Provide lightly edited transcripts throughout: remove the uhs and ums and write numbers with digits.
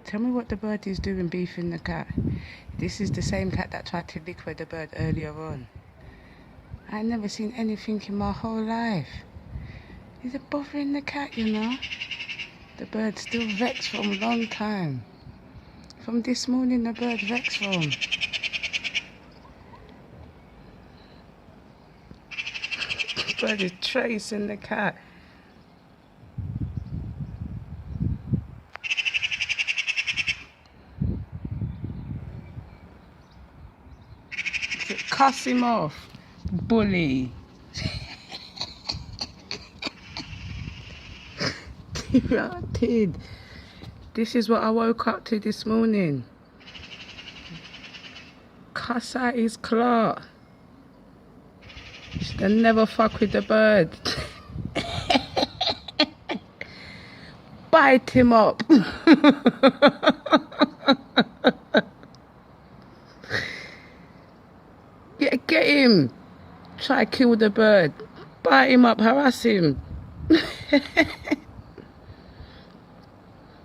Tell me what the bird is doing beefing the cat. This is the same cat that tried to lick the bird earlier on. I never seen anything in my whole life. Is it bothering the cat, you know? The bird's still vexed from a long time. From this morning the bird vexed from. The bird is tracing the cat. Cuss him off, bully. I did. This is what I woke up to this morning. Cuss out his claw. Should have never fuck with the bird. Bite him up. Yeah, get him. Try to kill the bird. Bite him up, harass him.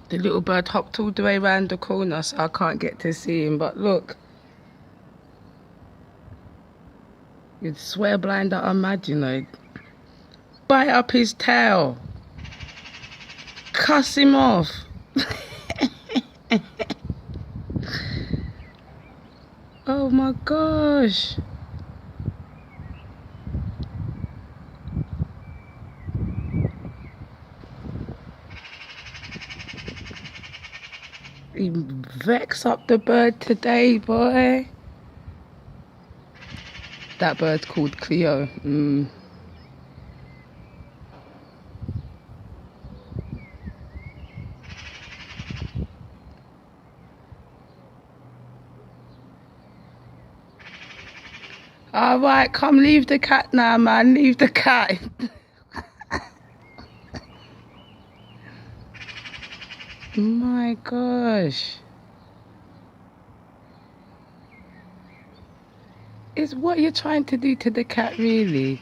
The little bird hopped all the way around the corner so I can't get to see him, but look. You'd swear blind that I'm mad, you know. Bite up his tail. Cuss him off. Oh my gosh. He vexed up the bird today, boy. That bird's called Cleo. Alright, come leave the cat now, man. Leave the cat. My gosh. It's what you're trying to do to the cat, really.